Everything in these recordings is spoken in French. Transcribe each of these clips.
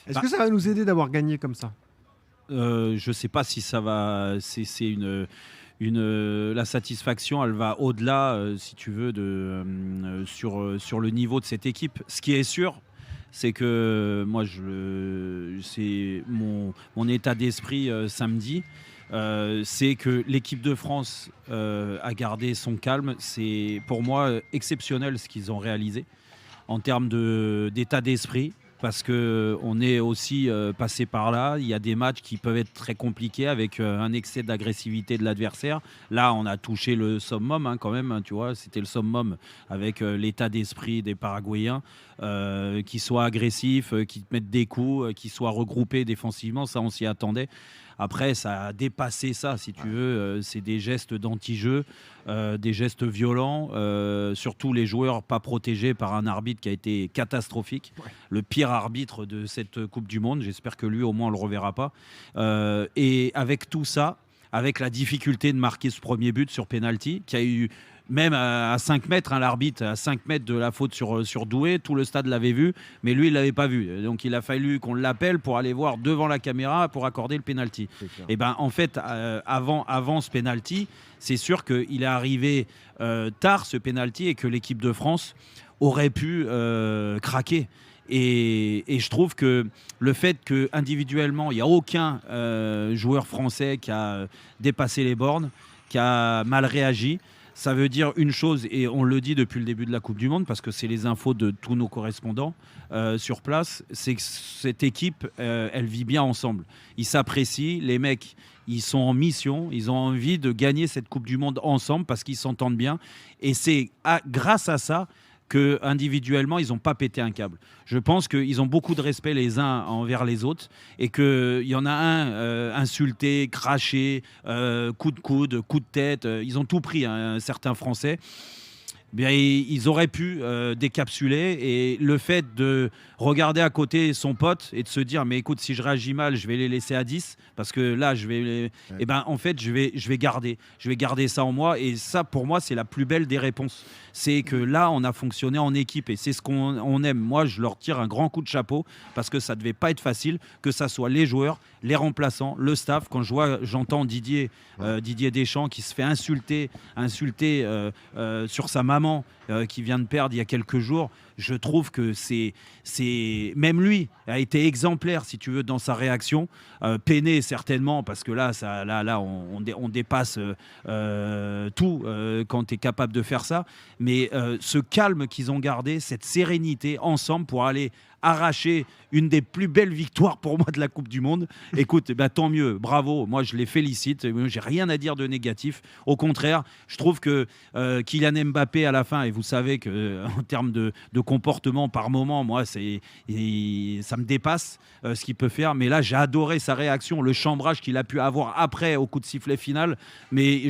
Est-ce que ça va nous aider d'avoir gagné comme ça? Je ne sais pas si ça va. C'est la satisfaction, elle va au-delà, si tu veux, sur le niveau de cette équipe. Ce qui est sûr, c'est que moi, c'est mon état d'esprit samedi. C'est que l'équipe de France a gardé son calme. C'est pour moi exceptionnel ce qu'ils ont réalisé en termes d'état d'esprit. Parce qu'on est aussi passé par là. Il y a des matchs qui peuvent être très compliqués avec un excès d'agressivité de l'adversaire. Là, on a touché le summum quand même. Tu vois, c'était le summum avec l'état d'esprit des Paraguayens, qui soient agressifs, qui te mettent des coups, qui soient regroupés défensivement. Ça, on s'y attendait. Après, ça a dépassé ça, si tu veux. C'est des gestes d'anti-jeu, des gestes violents, surtout les joueurs pas protégés par un arbitre qui a été catastrophique. Ouais. Le pire arbitre de cette Coupe du Monde. J'espère que lui, au moins, on ne le reverra pas. Et avec tout ça, avec la difficulté de marquer ce premier but sur penalty, qui a eu même à 5 mètres, l'arbitre à 5 mètres de la faute sur Doué, tout le stade l'avait vu, mais lui, il ne l'avait pas vu. Donc, il a fallu qu'on l'appelle pour aller voir devant la caméra pour accorder le penalty. Et ben, en fait, avant ce penalty, c'est sûr qu'il est arrivé tard, ce penalty, et que l'équipe de France aurait pu craquer. Et je trouve que le fait qu'individuellement, il n'y a aucun joueur français qui a dépassé les bornes, qui a mal réagi, ça veut dire une chose, et on le dit depuis le début de la Coupe du Monde, parce que c'est les infos de tous nos correspondants sur place, c'est que cette équipe, elle vit bien ensemble. Ils s'apprécient, les mecs, ils sont en mission, ils ont envie de gagner cette Coupe du Monde ensemble parce qu'ils s'entendent bien. Et c'est grâce à ça que individuellement ils n'ont pas pété un câble. Je pense qu'ils ont beaucoup de respect les uns envers les autres et qu'il y en a un insulté, craché, coup de coude, coup de tête, ils ont tout pris, hein, certains Français. Bien, ils auraient pu décapsuler, et le fait de regarder à côté son pote et de se dire mais écoute, si je réagis mal, je vais les laisser à 10 parce que là ouais. Et ben en fait je vais garder ça en moi, et ça pour moi c'est la plus belle des réponses. C'est que là on a fonctionné en équipe et c'est ce qu'on aime. Moi je leur tire un grand coup de chapeau parce que ça devait pas être facile, que ça soit les joueurs, les remplaçants, le staff. Quand j'entends Didier Deschamps qui se fait insulter sur sa maman qui vient de perdre il y a quelques jours, je trouve que c'est même lui a été exemplaire, si tu veux, dans sa réaction. Peiné certainement, parce que là on dépasse tout quand tu es capable de faire ça. Mais ce calme qu'ils ont gardé, cette sérénité ensemble pour aller arracher une des plus belles victoires pour moi de la Coupe du Monde. Écoute, tant mieux, bravo, moi je les félicite, j'ai rien à dire de négatif. Au contraire, je trouve que Kylian Mbappé à la fin, et vous savez que en termes de comportement par moment, moi ça me dépasse ce qu'il peut faire, mais là j'ai adoré sa réaction, le chambrage qu'il a pu avoir après au coup de sifflet final. Mais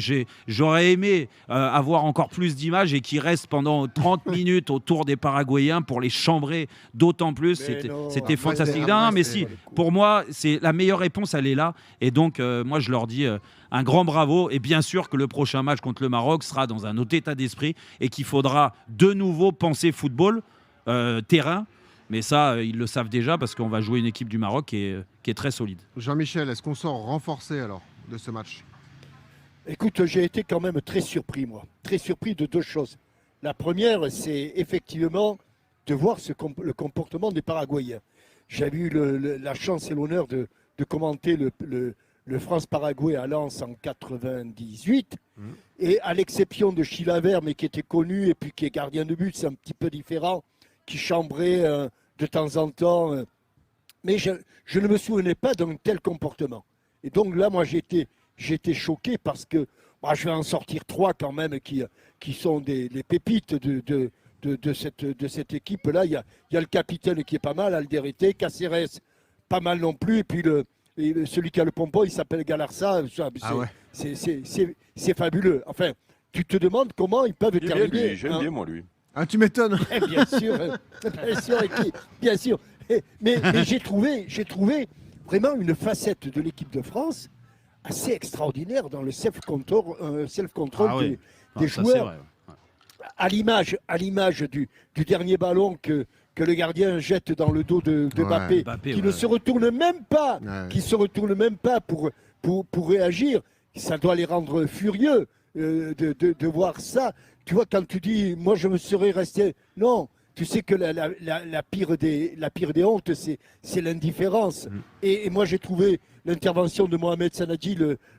j'aurais aimé avoir encore plus d'images et qu'il reste pendant 30 minutes autour des Paraguayens pour les chambrer d'autant plus. C'était fantastique. Non, mais si, pour moi, c'est la meilleure réponse, elle est là. Et donc, moi, je leur dis un grand bravo. Et bien sûr que le prochain match contre le Maroc sera dans un autre état d'esprit et qu'il faudra de nouveau penser football, terrain. Mais ça, ils le savent déjà parce qu'on va jouer une équipe du Maroc qui est très solide. Jean-Michel, est-ce qu'on sort renforcé alors de ce match? Écoute, j'ai été quand même très surpris, moi. Très surpris de deux choses. La première, c'est effectivement de voir le comportement des Paraguayens. J'avais eu la chance et l'honneur de commenter le France-Paraguay à Lens en 98. Et à l'exception de Chilavert, mais qui était connu et puis qui est gardien de but, c'est un petit peu différent, qui chambrait de temps en temps. Mais je ne me souvenais pas d'un tel comportement. Et donc là, moi, j'étais choqué parce que je vais en sortir trois quand même qui sont les pépites de cette équipe-là. Il y a le capitaine qui est pas mal, Alderete, Cáceres, pas mal non plus, et puis celui qui a le pompon, il s'appelle Galarza. C'est fabuleux. Enfin, tu te demandes comment ils peuvent terminer. J'aime bien, moi, lui. Ah, tu m'étonnes. Bien sûr, bien sûr. Mais j'ai trouvé vraiment une facette de l'équipe de France assez extraordinaire dans le self-control des joueurs. À l'image du dernier ballon que que le gardien jette dans le dos de Ouais. Mbappé, Mbappé, qui ouais, ne se retourne même pas, Ouais. qui se retourne même pas pour réagir. Ça doit les rendre furieux de voir ça. Tu vois, quand tu dis, moi je me serais resté. Non, tu sais que la pire des hontes, c'est l'indifférence. Et moi j'ai trouvé l'intervention de Mohamed Sanadji,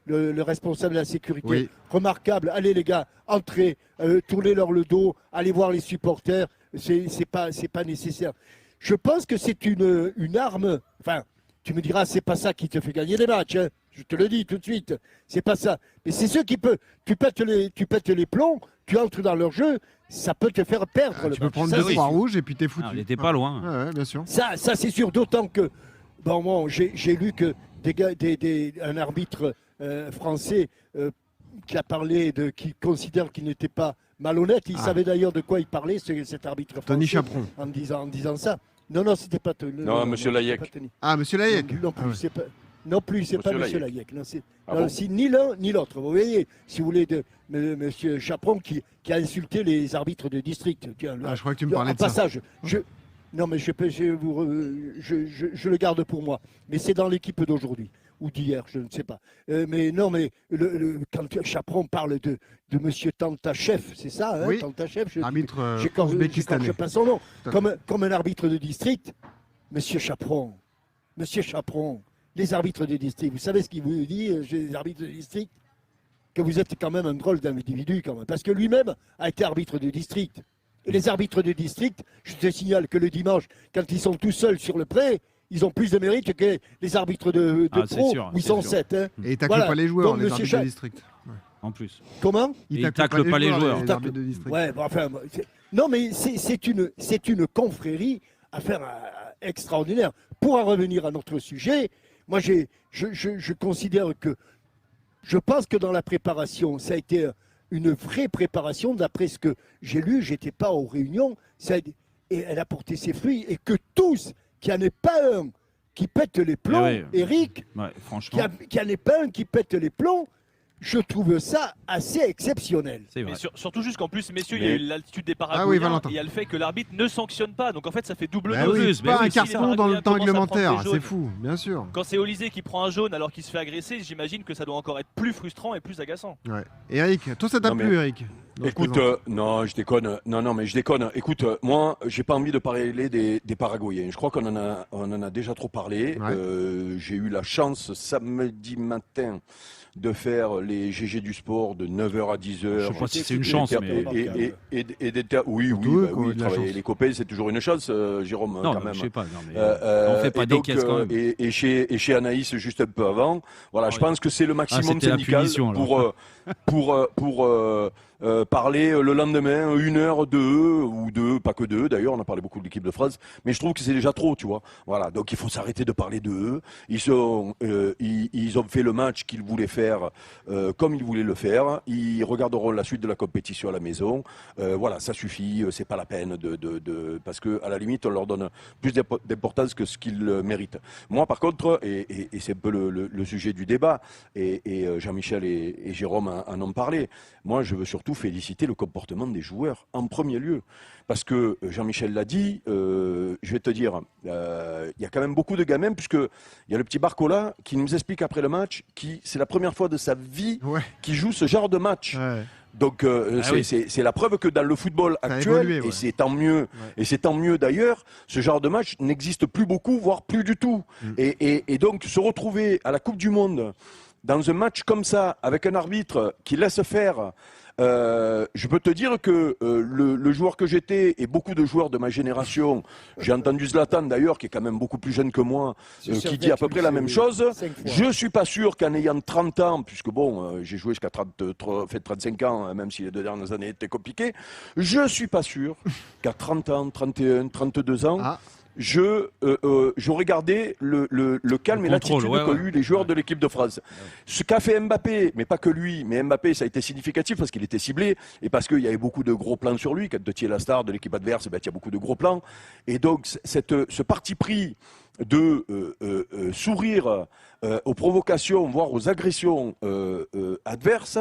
le responsable de la sécurité, Oui. remarquable. Allez les gars, entrez, tournez-leur le dos, allez voir les supporters. C'est pas nécessaire. Je pense que c'est une arme. Enfin, tu me diras, c'est pas ça qui te fait gagner des matchs. Hein. Je te le dis tout de suite. C'est pas ça. Mais c'est ceux qui peuvent. Tu pètes les plombs, tu entres dans leur jeu, ça peut te faire perdre le Tu peux match. prendre Ça, 2 c'est 3 sûr. rouges et puis t'es foutu. Ah, il n'était pas loin. Ouais, bien sûr. Ça c'est sûr. D'autant que, bon, j'ai lu que un arbitre français qui a parlé qui considère qu'il n'était pas malhonnête. Il Ah. savait d'ailleurs de quoi il parlait, cet arbitre français. Tony Chaperon. En disant ça. Non, c'était pas Tony. Non, monsieur c'était Layek. pas Tony. Ah, monsieur Layek. Non plus, Ah ouais. c'est pas. Non plus, c'est pas Monsieur Monsieur Layek. Non, c'est Ah non, bon c'est ni l'un ni l'autre. Vous voyez, si vous voulez, Monsieur Chaperon qui a insulté les arbitres de district. Tiens, Ah, je crois que tu me parlais en de ça. passage, non, mais je le garde pour moi. Mais c'est dans l'équipe d'aujourd'hui ou d'hier, je ne sais pas. Mais non, mais quand Chaperon parle de Monsieur Tantachev, c'est ça, hein, Oui. Tantachev, Arbitre j'écorche ouzbékistanais. pas son nom. Tout à Comme un arbitre de district, Monsieur Chaperon, les arbitres de district, vous savez ce qu'il vous dit, les arbitres de district? Que vous êtes quand même un drôle d'individu, quand même. Parce que lui-même a été arbitre de district. Et les arbitres de district, je te signale que le dimanche, quand ils sont tout seuls sur le pré, ils ont plus de mérite que les arbitres de Ah, c'est pro, sûr, où ils c'est sont sûr. 7. Hein. Et ils taclent Voilà. pas les joueurs, Donc, les monsieur arbitres Cha- de district. En plus. Comment? Ils ils taclent pas les joueurs. les arbitres de district. Ouais, bon, enfin, non, mais c'est une confrérie à faire extraordinaire. Pour en revenir à notre sujet, moi, je considère que je pense que dans la préparation, ça a été une vraie préparation. D'après ce que j'ai lu, j'étais pas aux réunions, et elle a porté ses fruits, et que tous, qu'il n'y en ait pas un qui pète les plombs, Eh oui. Eric, Ouais, franchement, qu'il n'y en ait pas un qui pète les plombs, je trouve ça assez exceptionnel. c'est Mais vrai. surtout juste qu'en plus, messieurs, il y a eu l'altitude des Paraguayens, Ah oui, Valentin. et il y a le fait que l'arbitre ne sanctionne pas. Donc en fait, ça fait double Bah dose. oui, plus, pas mais un oui, si les carton dans le Paraguayens temps commencent à prendre réglementaire, des c'est jaunes. fou, bien sûr. Quand c'est Olysée qui prend un jaune alors qu'il se fait agresser, j'imagine que ça doit encore être plus frustrant et plus agaçant. Ouais. Et Eric, toi ça t'a Non, plu, mais- Eric? Non, je Écoute, plaisante. non, je déconne. Non, mais je déconne. Écoute, moi, j'ai pas envie de parler des Paraguayens. Je crois qu'on en a déjà trop parlé. Ouais. J'ai eu la chance samedi matin de faire les GG du sport de 9h à 10h. Je sais pas si c'est une C'était chance, super mais. Et d'être oui, Surtout oui, eux bah qui ont eu oui, de la travailler chance. les copains, c'est toujours une chance, Jérôme, Non, quand même. je sais pas. Non, mais Euh, on fait pas et des donc, caisses quand même. Et chez Anaïs juste un peu avant. Voilà, Ah je oui. pense que c'est le maximum c'était la syndical punition, alors. pour parler le lendemain 1 heure de eux, ou deux, pas que d'eux d'ailleurs, on a parlé beaucoup de l'équipe de France, mais je trouve que c'est déjà trop, tu vois. Voilà, donc il faut s'arrêter de parler de eux. Ils ont fait le match qu'ils voulaient faire comme ils voulaient le faire. Ils regarderont la suite de la compétition à la maison. Voilà, ça suffit, c'est pas la peine parce que à la limite on leur donne plus d'importance que ce qu'ils méritent. Moi par contre, et c'est un peu le sujet du débat, et Jean-Michel et Jérôme en ont parlé, moi je veux surtout féliciter le comportement des joueurs en premier lieu. Parce que Jean-Michel l'a dit, je vais te dire, il y a quand même beaucoup de gamins, puisqu'il y a le petit Barcola qui nous explique après le match, c'est la première fois de sa vie Ouais. qu'il joue ce genre de match. Ouais. Donc oui. c'est la preuve que dans le football Ça a actuel, évolué, ouais. et c'est tant mieux, et c'est tant mieux d'ailleurs, ce genre de match n'existe plus beaucoup, voire plus du tout. Et donc se retrouver à la Coupe du Monde dans un match comme ça, avec un arbitre qui laisse faire, je peux te dire que le joueur que j'étais, et beaucoup de joueurs de ma génération, j'ai entendu Zlatan d'ailleurs, qui est quand même beaucoup plus jeune que moi, qui dit à peu près la même chose. Je suis pas sûr qu'en ayant 30 ans, puisque bon, j'ai joué jusqu'à 35 ans, même si les 2 dernières années étaient compliquées, je suis pas sûr qu'à 30 ans, 31, 32 ans, Ah. j'aurais gardé le calme Le et contrôle, l'attitude ouais, qu'ont ouais. eu les joueurs de l'équipe de France. Ce qu'a fait Mbappé, mais pas que lui, mais Mbappé, ça a été significatif parce qu'il était ciblé et parce qu'il y avait beaucoup de gros plans sur lui. Quand tu es la star de l'équipe adverse, ben, il y a beaucoup de gros plans. Et donc, ce parti pris de sourire aux provocations, voire aux agressions adverses.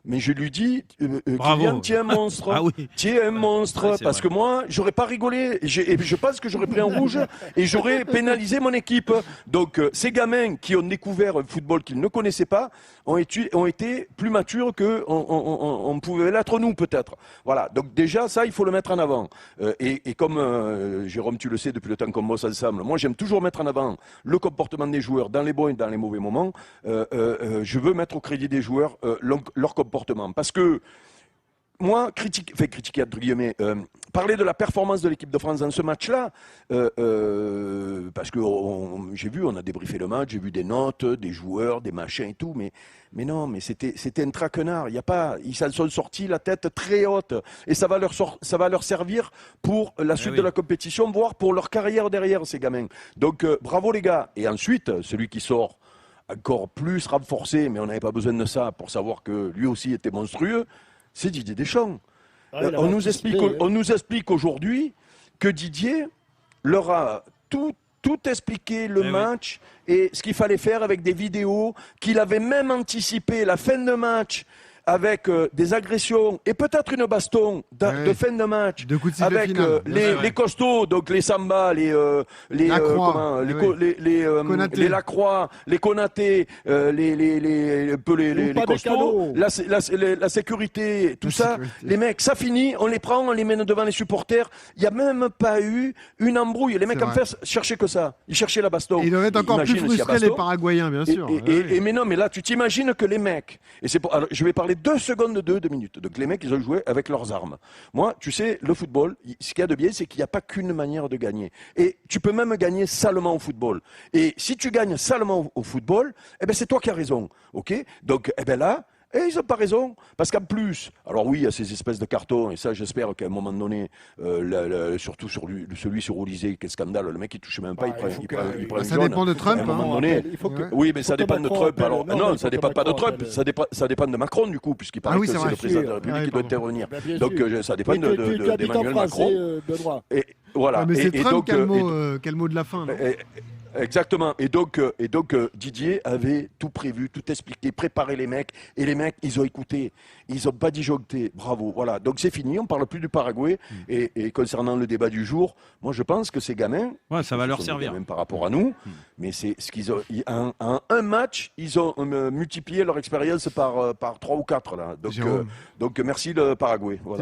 Mais je lui dis, Bravo. Kylian, tu es un monstre. Ah oui. Tu es un monstre. Ouais, c'est parce vrai. que moi, j'aurais pas rigolé. Et je pense que j'aurais pris un rouge et j'aurais pénalisé mon équipe. Donc, ces gamins qui ont découvert un football qu'ils ne connaissaient pas ont été plus matures que on pouvait l'être nous, peut-être. Voilà. Donc, déjà, ça, il faut le mettre en avant. Et comme, Jérôme, tu le sais depuis le temps qu'on bosse ensemble, moi, j'aime toujours mettre en avant le comportement des joueurs dans les bons et dans les mauvais moments. Je veux mettre au crédit des joueurs leur comportement. Parce que moi, critiquer entre guillemets, parler de la performance de l'équipe de France dans ce match-là, parce que j'ai vu, on a débriefé le match, j'ai vu des notes, des joueurs, des machins et tout, mais non, mais c'était un traquenard. Il y a pas, ils s'en sont sortis la tête très haute et ça va leur servir pour la suite de la compétition, voire pour leur carrière derrière ces gamins. Donc bravo les gars. Et ensuite, celui qui sort encore plus renforcé, mais on n'avait pas besoin de ça pour savoir que lui aussi était monstrueux, c'est Didier Deschamps. On nous explique aujourd'hui que Didier leur a tout expliqué le match et ce qu'il fallait faire avec des vidéos, qu'il avait même anticipé la fin de match avec des agressions et peut-être une baston de fin de match de coups de sifflet avec final. les costauds, donc les Samba, les Lacroix, les Konaté, les costauds, la sécurité, tout ça, les mecs, ça finit, on les prend, on les mène devant les supporters. Il n'y a même pas eu une embrouille. Les mecs en face cherchaient que ça. Ils cherchaient la baston. Et ils devaient être encore plus frustrés, les Paraguayens, bien sûr. Mais non, mais là, tu t'imagines que les mecs, et c'est alors, je vais parler 2 secondes de 2 minutes. Donc les mecs, ils ont joué avec leurs armes. Moi, tu sais, le football, ce qu'il y a de bien, c'est qu'il n'y a pas qu'une manière de gagner. Et tu peux même gagner salement au football. Et si tu gagnes salement au football, eh ben c'est toi qui as raison. Ok ? Donc, eh ben là. Et ils n'ont pas raison, parce qu'en plus, alors oui, il y a ces espèces de cartons, et ça j'espère qu'à un moment donné, surtout sur celui sur Olysée, quel scandale, le mec il touche même pas, il prend ça jaune. dépend de Trump. À un moment donné, oui, mais ça dépend de Trump. Alors, non, ça dépend pas de Trump, ça dépend de Macron du coup, puisqu'il paraît que c'est le président de la République qui doit intervenir. Donc ça dépend d'Emmanuel Macron. Et voilà. Mais c'est Trump qui a le mot de la fin. Exactement. Et donc Didier avait tout prévu, tout expliqué, préparé les mecs. Et les mecs, ils ont écouté. Ils n'ont pas disjoncté. Bravo. Voilà. Donc c'est fini. On ne parle plus du Paraguay. Et concernant le débat du jour, moi je pense que ces gamins, ça va leur servir. Même par rapport à nous. Mais c'est ce qu'ils ont. En un match, ils ont multiplié leur expérience par 3 ou 4 là. Donc merci le Paraguay. Voilà.